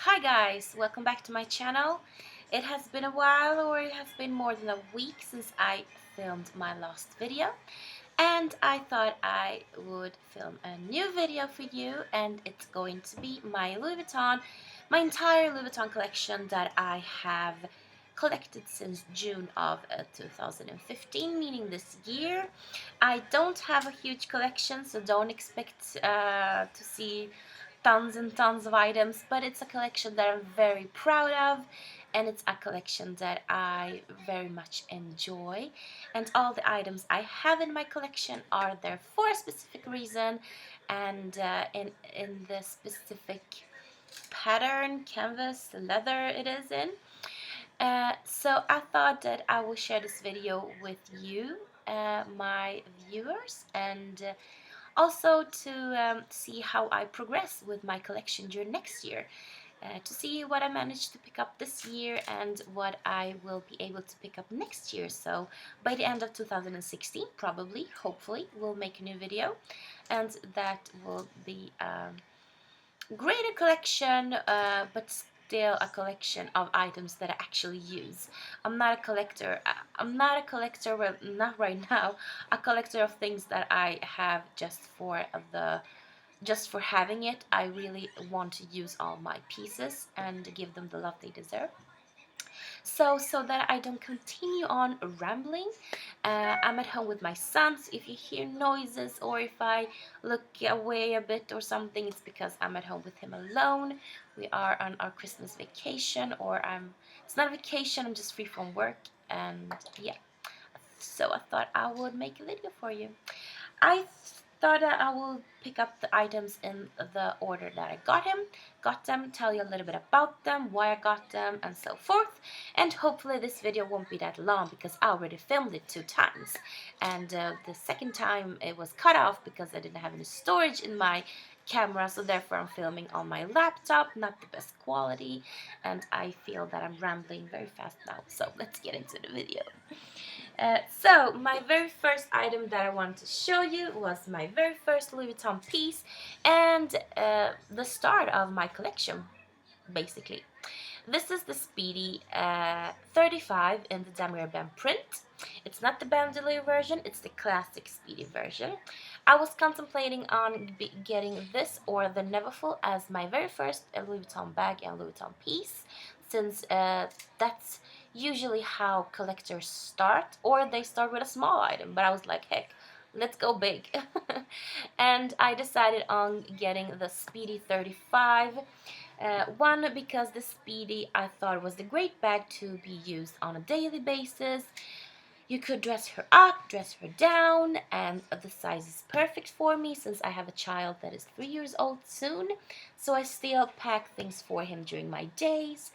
Hi guys, welcome back to my channel. It has been a while, or it has been more than a week since I filmed my last video, and I thought I would film a new video for you, and it's going to be my my entire Louis Vuitton collection that I have collected since June of 2015, meaning this year. I don't have a huge collection, so don't expect to see tons and tons of items, but it's a collection that I'm very proud of, and it's a collection that I very much enjoy. And all the items I have in my collection are there for a specific reason, and in the specific pattern, canvas, leather it is in. So I thought that I will share this video with you, my viewers, and also to see how I progress with my collection during next year, to see what I managed to pick up this year and what I will be able to pick up next year. So by the end of 2016, probably, hopefully, we'll make a new video, and that will be greater collection, but still a collection of items that I actually use. I'm not a collector. I'm not a collector. Well, not right now. A collector of things that I have just for having it. I really want to use all my pieces and give them the love they deserve. So that I don't continue on rambling, I'm at home with my son, so if you hear noises or if I look away a bit or something, it's because I'm at home with him alone. We are on our Christmas vacation, or it's not a vacation, I'm just free from work, and yeah, so I thought I would make a video for you. I thought that I will pick up the items in the order that I got them, tell you a little bit about them, why I got them, and so forth. And hopefully this video won't be that long, because I already filmed it 2 times. And the second time it was cut off because I didn't have any storage in my camera, so therefore I'm filming on my laptop, not the best quality, and I feel that I'm rambling very fast now, so let's get into the video. So my very first item that I wanted to show you was my very first Louis Vuitton piece, and the start of my collection, basically. This is the Speedy 35 in the Damier print. It's not the bandolier version, it's the classic Speedy version. I was contemplating on getting this or the Neverfull as my very first Louis Vuitton bag and Louis Vuitton piece, since that's usually how collectors start, or they start with a small item, but I was like, heck, let's go big. And I decided on getting the Speedy 35. One, because the Speedy I thought was the great bag to be used on a daily basis. You could dress her up, dress her down, and the size is perfect for me since I have a child that is 3 years old soon. So I still pack things for him during my days.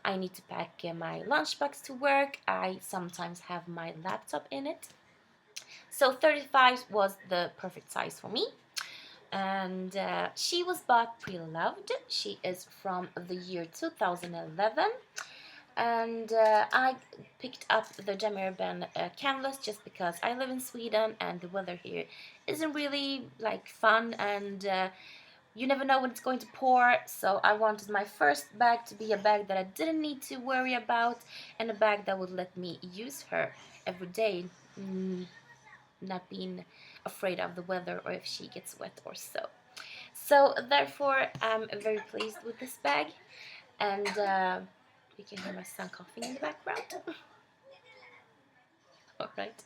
I need to pack my lunchbox to work. I sometimes have my laptop in it. So 35 was the perfect size for me. And she was bought pre-loved. She is from the year 2011. And I picked up the Damier canvas just because I live in Sweden and the weather here isn't really like fun, and you never know when it's going to pour, so I wanted my first bag to be a bag that I didn't need to worry about, and a bag that would let me use her every day, not being afraid of the weather or if she gets wet or so. So therefore I'm very pleased with this bag, and you can hear my son coughing in the background. Alright,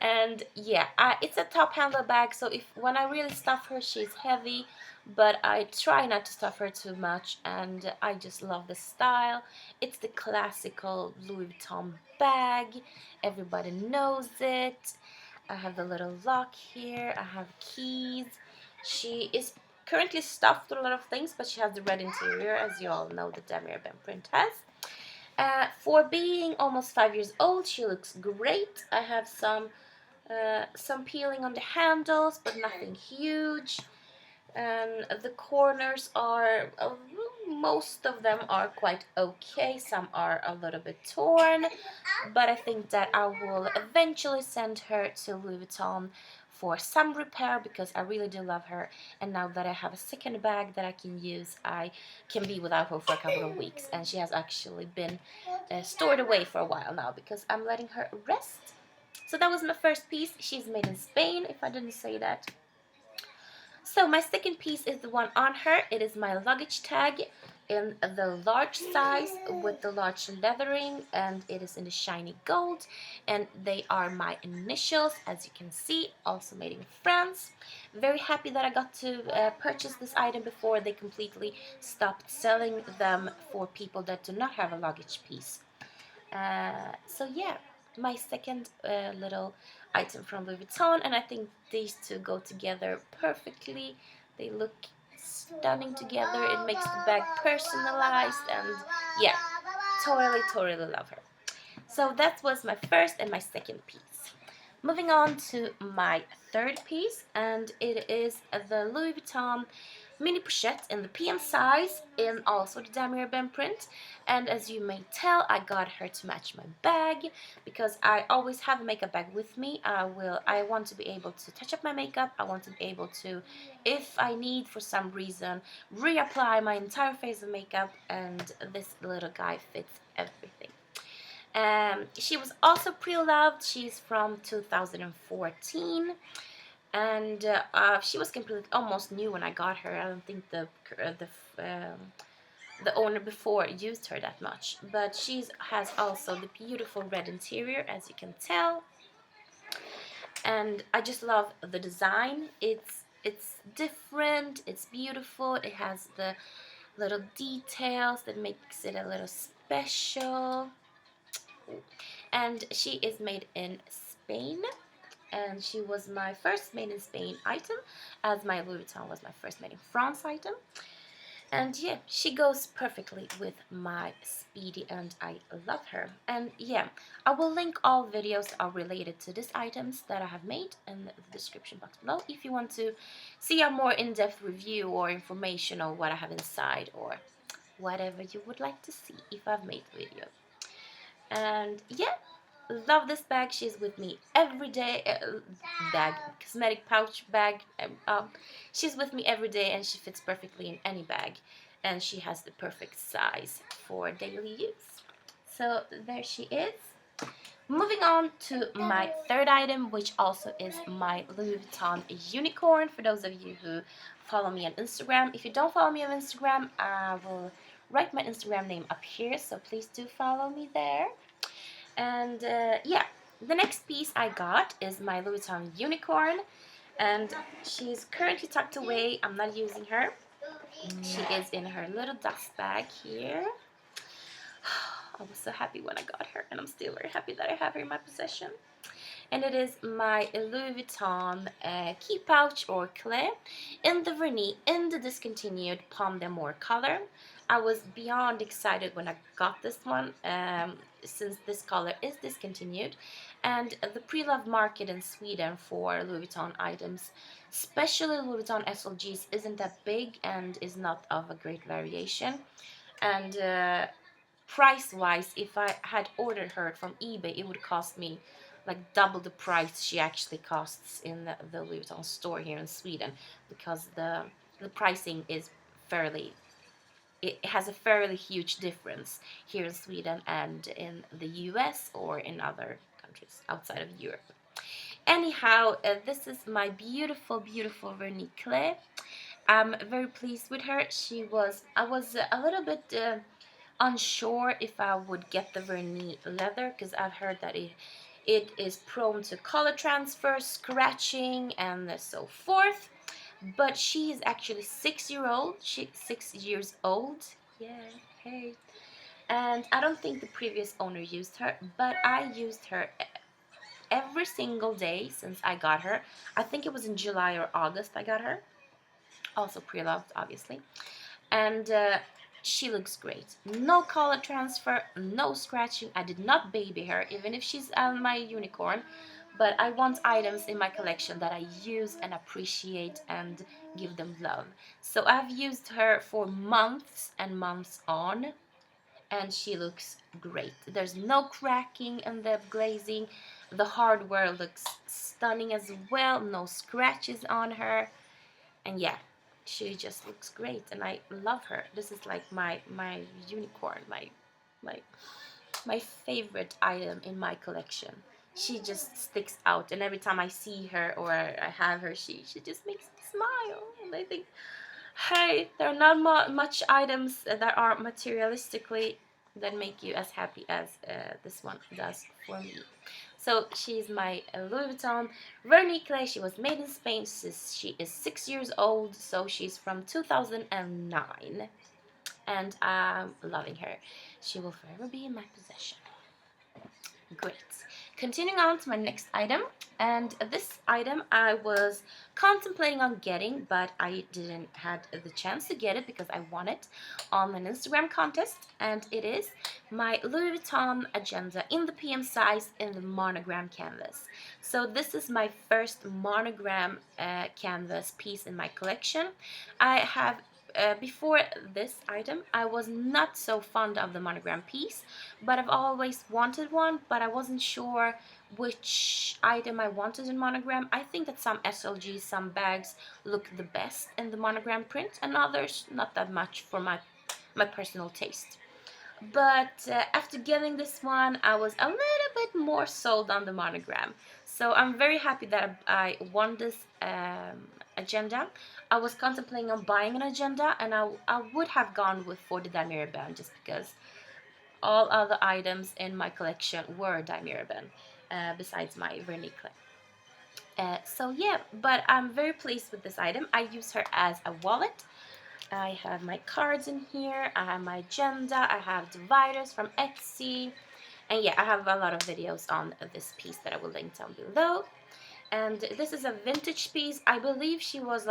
and yeah, it's a top handle bag, so when I really stuff her, she's heavy, but I try not to stuff her too much, and I just love the style. It's the classical Louis Vuitton bag, everybody knows it. I have the little lock here, I have keys. She is currently stuffed with a lot of things, but she has the red interior, as you all know the Damier print has. For being almost 5 years old, she looks great. I have some peeling on the handles, but nothing huge. And the corners are, most of them are quite okay. Some are a little bit torn, but I think that I will eventually send her to Louis Vuitton for some repair because I really do love her, and now that I have a second bag that I can use, I can be without her for a couple of weeks, and she has actually been stored away for a while now because I'm letting her rest. So that was my first piece. She's made in Spain, if I didn't say that. So my second piece is the one on her. It is my luggage tag in the large size with the large leathering, and it is in the shiny gold, and they are my initials, as you can see, also made in France. Very happy that I got to purchase this item before they completely stopped selling them for people that do not have a luggage piece. So yeah, my second little item from Louis Vuitton, and I think these two go together perfectly. They look stunning together. It makes the bag personalized, and yeah, totally love her. So that was my first and my second piece. Moving on to my third piece, and it is the Louis Vuitton mini pochette in the PM size, in also the Damier print. And as you may tell, I got her to match my bag because I always have a makeup bag with me. I want to be able to touch up my makeup. I want to be able to, if I need for some reason, reapply my entire face of makeup, and this little guy fits everything. She was also pre-loved. She's from 2014, and she was completely almost new when I got her. I don't think the owner before used her that much, but she has also the beautiful red interior, as you can tell, and I just love the design. It's different, it's beautiful, it has the little details that makes it a little special. And she is made in Spain, and she was my first made in Spain item, as my Louis Vuitton was my first made in France item. And yeah, she goes perfectly with my Speedy, and I love her. And yeah, I will link all videos that are related to these items that I have made in the description box below if you want to see a more in-depth review or information on what I have inside, or whatever you would like to see if I've made the video. And yeah, love this bag. She's with me every day. Bag, cosmetic pouch bag. She's with me every day, and she fits perfectly in any bag, and she has the perfect size for daily use. So there she is. Moving on to my third item, which also is my Louis Vuitton unicorn. For those of you who follow me on Instagram, if you don't follow me on Instagram, I will write my Instagram name up here, so please do follow me there. And yeah, the next piece I got is my Louis Vuitton unicorn, and she's currently tucked away. I'm not using her. She is in her little dust bag here. I was so happy when I got her, and I'm still very happy that I have her in my possession. And it is my Louis Vuitton key pouch, or Cles, in the Vernis, in the discontinued Pomme d'Amour color. I was beyond excited when I got this one, since this color is discontinued, and the pre-loved market in Sweden for Louis Vuitton items, especially Louis Vuitton SLGs, isn't that big and is not of a great variation. And price-wise, if I had ordered her from eBay, it would cost me like double the price she actually costs in the Louis Vuitton store here in Sweden, because the pricing is fairly, it has a fairly huge difference here in Sweden and in the US or in other countries outside of Europe. Anyhow, this is my beautiful Vernis Cles. I'm very pleased with her. I was a little bit unsure if I would get the Vernis leather, because I've heard that it is prone to color transfer, scratching, and so forth. But she is actually 6 years old. She's 6 years old. Yeah, hey. And I don't think the previous owner used her, but I used her every single day since I got her. I think it was in July or August I got her. Also pre-loved, obviously. And she looks great. No color transfer, no scratching. I did not baby her, even if she's my unicorn. But I want items in my collection that I use and appreciate and give them love. So I've used her for months and months on, and she looks great. There's no cracking in the glazing. The hardware looks stunning as well. No scratches on her. And yeah, she just looks great, and I love her. This is like my unicorn, my my favorite item in my collection. She just sticks out, and every time I see her or I have her, she just makes me smile. And I think, hey, there are not much items that are materialistically that make you as happy as this one does for me. So she's my Louis Vuitton Vernis Cles. She was made in Spain. She is 6 years old, so she's from 2009, and I'm loving her. She will forever be in my possession. Great. Continuing on to my next item, and this item I was contemplating on getting, but I didn't had the chance to get it because I won it on an Instagram contest, and it is my Louis Vuitton Agenda in the PM size in the monogram canvas. So this is my first monogram canvas piece in my collection. I have before this item, I was not so fond of the monogram piece, but I've always wanted one, but I wasn't sure which item I wanted in monogram. I think that some SLGs, some bags look the best in the monogram print, and others not that much for my personal taste. But after getting this one, I was a little bit more sold on the monogram. So I'm very happy that I won this agenda. I was contemplating on buying an agenda, and I would have gone with for the Damier band just because all other items in my collection were Damier band besides my Vernis Cles. So yeah, but I'm very pleased with this item. I use her as a wallet. I have my cards in here, I have my agenda, I have dividers from Etsy, and yeah, I have a lot of videos on this piece that I will link down below. And this is a vintage piece. I believe she is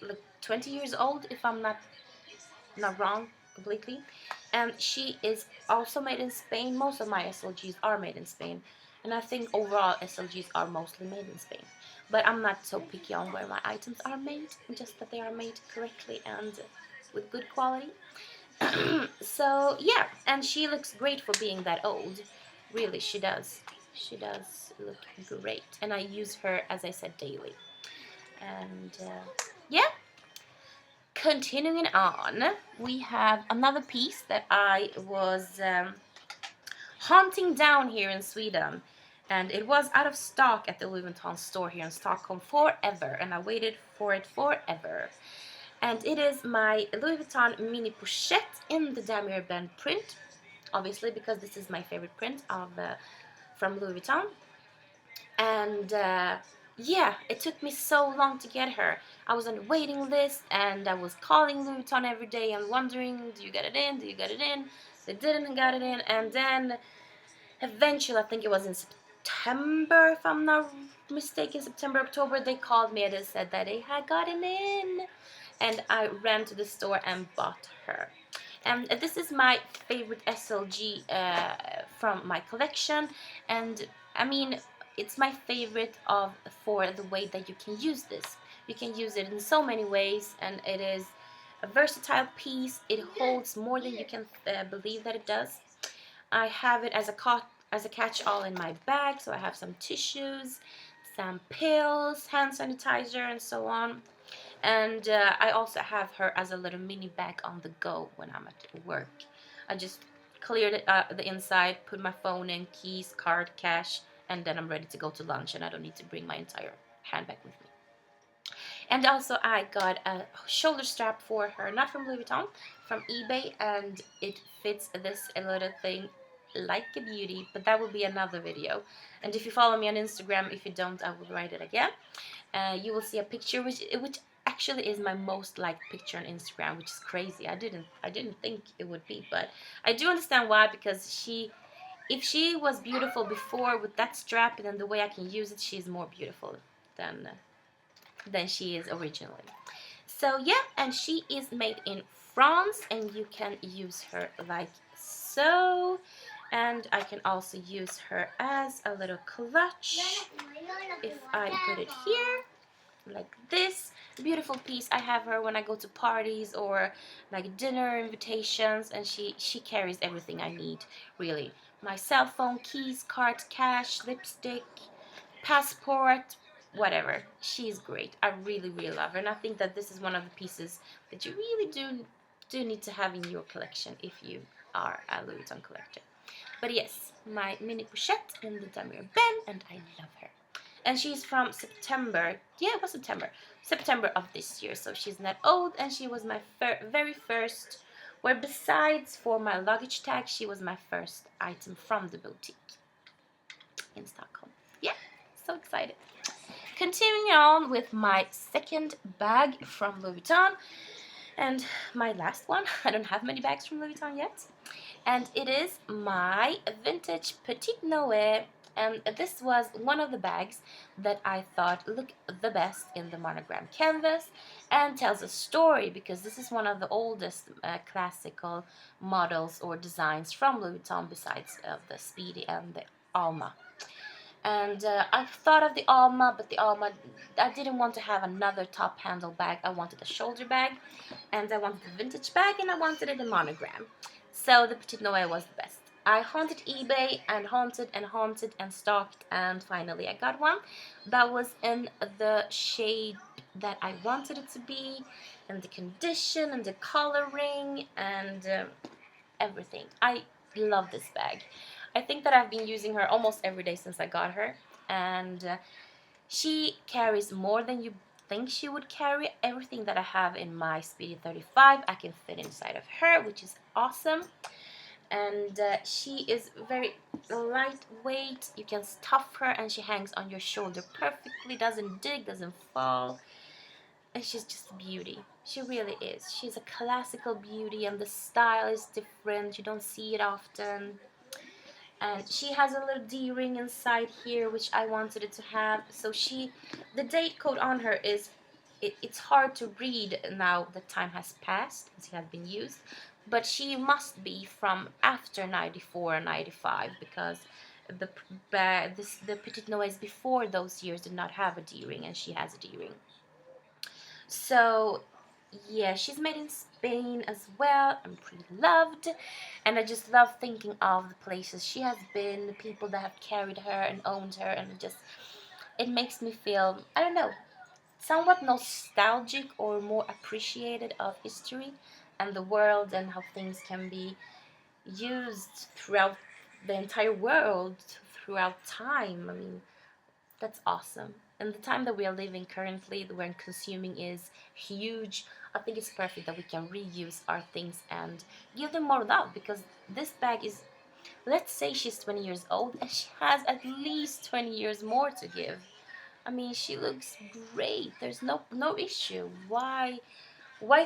like 20 years old, if I'm not wrong completely. And she is also made in Spain. Most of my SLGs are made in Spain, and I think overall SLGs are mostly made in Spain. But I'm not so picky on where my items are made, just that they are made correctly and with good quality. So yeah, and she looks great for being that old. Really, she does. She does look great, and I use her, as I said, daily. And yeah, continuing on, we have another piece that I was hunting down here in Sweden, and it was out of stock at the Louis Vuitton store here in Stockholm forever, and I waited for it forever. And it is my Louis Vuitton mini Pochette in the Damier band print, obviously because this is my favorite print of from Louis Vuitton. And yeah, it took me so long to get her. I was on the waiting list, and I was calling Louis Vuitton every day and wondering, do you get it in? Do you get it in? They didn't get it in, and then eventually, I think it was in September, if I'm not mistaken, September, October, they called me and they said that they had gotten in, and I ran to the store and bought her. And this is my favorite SLG from my collection, and I mean, it's my favorite for the way that you can use this. You can use it in so many ways, and it is a versatile piece. It holds more than you can believe that it does. I have it as a catch-all in my bag, so I have some tissues, some pills, hand sanitizer, and so on. And I also have her as a little mini bag on the go when I'm at work. I just clear the inside, put my phone in, keys, card, cash, and then I'm ready to go to lunch, and I don't need to bring my entire handbag with me. And also I got a shoulder strap for her, not from Louis Vuitton, from eBay, and it fits this little thing like a beauty, but that will be another video. And if you follow me on Instagram, if you don't, I will write it again. You will see a picture which actually is my most liked picture on Instagram, which is crazy. I didn't think it would be, but I do understand why, because if she was beautiful before with that strap, and then the way I can use it, she's more beautiful than she is originally. So yeah, and she is made in France, and you can use her like so. And I can also use her as a little clutch if I put it here. like this beautiful piece. I have her when I go to parties or like dinner invitations, and she carries everything I need, really. My cell phone, keys, card, cash, lipstick, passport, whatever. She's great. I really, really love her, and I think that this is one of the pieces that you really do need to have in your collection if you are a Louis Vuitton collector. But yes, my mini Pochette in the Damier Ben, and I love her. And she's from September. Yeah, it was September. September of this year, so she's not old, and she was my very first, where besides for my luggage tag, she was my first item from the boutique in Stockholm. Yeah, so excited. Continuing on with my second bag from Louis Vuitton, and my last one. I don't have many bags from Louis Vuitton yet. And it is my vintage Petite Noé. And this was one of the bags that I thought looked the best in the Monogram canvas and tells a story, because this is one of the oldest classical models or designs from Louis Vuitton, besides the Speedy and the Alma. And I thought of the Alma, but the Alma, I didn't want to have another top handle bag. I wanted a shoulder bag, and I wanted a vintage bag, and I wanted it in Monogram. So the Petit Noé was the best. I haunted eBay and haunted and haunted and stalked, and finally I got one that was in the shade that I wanted it to be, and the condition and the coloring and everything. I love this bag. I think that I've been using her almost every day since I got her, and she carries more than you think she would carry. Everything that I have in my Speedy 35 I can fit inside of her, which is awesome. And she is very lightweight. You can stuff her, and she hangs on your shoulder perfectly, doesn't dig, doesn't fall, and she's just a beauty. She really is. She's a classical beauty, and the style is different. You don't see it often. And she has a little D-ring inside here, which I wanted it to have. So the date code on her is, it's hard to read now that time has passed, as it has been used. But she must be from after 94 and 95, because the Petit Noës before those years did not have a D-ring, and she has a D-ring. So yeah, she's made in Spain as well. I'm pretty loved, and I just love thinking of the places she has been, the people that have carried her and owned her, and it makes me feel, I don't know, somewhat nostalgic or more appreciated of history and the world, and how things can be used throughout the entire world, throughout time. I mean, that's awesome. And the time that we are living currently, when consuming is huge, I think it's perfect that we can reuse our things and give them more love, because this bag is, let's say she's 20 years old, and she has at least 20 years more to give. I mean, she looks great. There's no issue. Why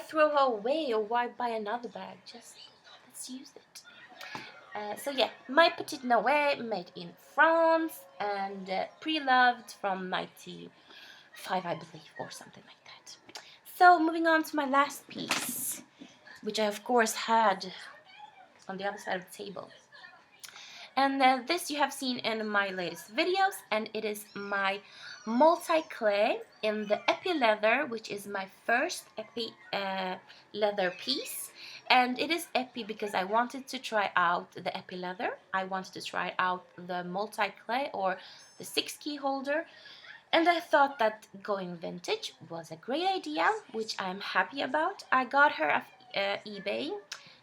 throw her away, or why buy another bag? Just let's use it. So yeah, my Petite Noé, made in France, and pre-loved from 95, I believe, or something like that. So moving on to my last piece, which I of course had on the other side of the table. And this you have seen in my latest videos, and it is my Multicles in the Epi leather, which is my first Epi leather piece. And it is Epi because I wanted to try out the Epi leather. I wanted to try out the Multicles, or the 6-key holder. And I thought that going vintage was a great idea, which I'm happy about. I got her at eBay.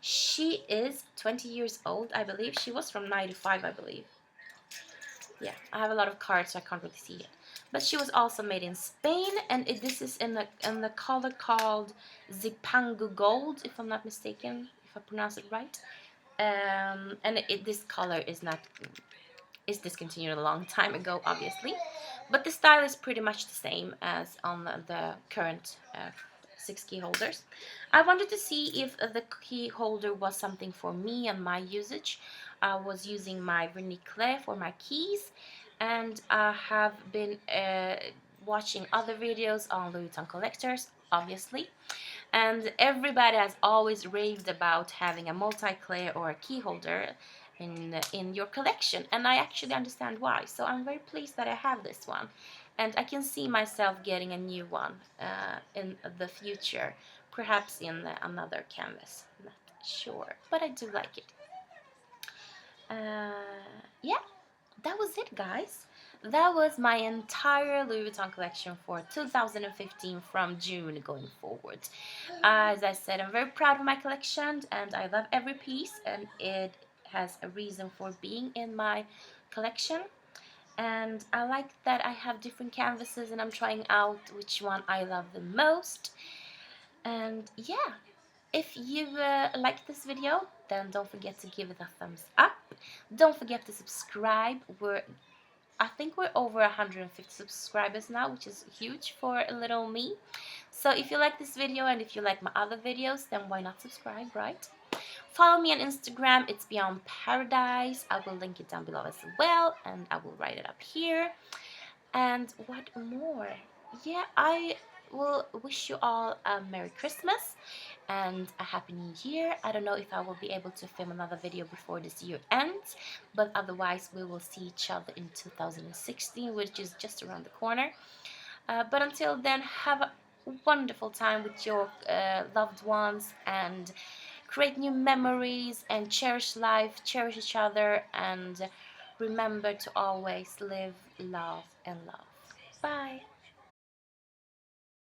She is 20 years old, I believe. She was from 95, I believe. Yeah, I have a lot of cards, so I can't really see it. But she was also made in Spain, and this is in the color called Zipangu Gold, if I'm not mistaken, if I pronounce it right. And this color is discontinued a long time ago, obviously. But the style is pretty much the same as on the current 6-key holders. I wanted to see if the key holder was something for me and my usage. I was using my Vernis for my keys, and I have been watching other videos on Louis Vuitton collectors, obviously. And everybody has always raved about having a multi-clay or a key holder in your collection, and I actually understand why. So I'm very pleased that I have this one. and I can see myself getting a new one in the future, perhaps in another canvas. I'm not sure, but I do like it. Yeah, that was it, guys. That was my entire Louis Vuitton collection for 2015 from June going forward. As I said, I'm very proud of my collection and I love every piece, and it has a reason for being in my collection. And I like that I have different canvases and I'm trying out which one I love the most. And yeah, if you like this video, then don't forget to give it a thumbs up. Don't forget to subscribe. I think we're over 150 subscribers now, which is huge for a little me. So if you like this video and if you like my other videos, then why not subscribe, right? Follow me on Instagram, it's Beyond Paradise. I will link it down below as well, and I will write it up here. And what more? Yeah, I will wish you all a Merry Christmas and a Happy New Year. I don't know if I will be able to film another video before this year ends, but otherwise we will see each other in 2016, which is just around the corner. But until then, have a wonderful time with your loved ones and create new memories and cherish life, cherish each other, and remember to always live, love, and love.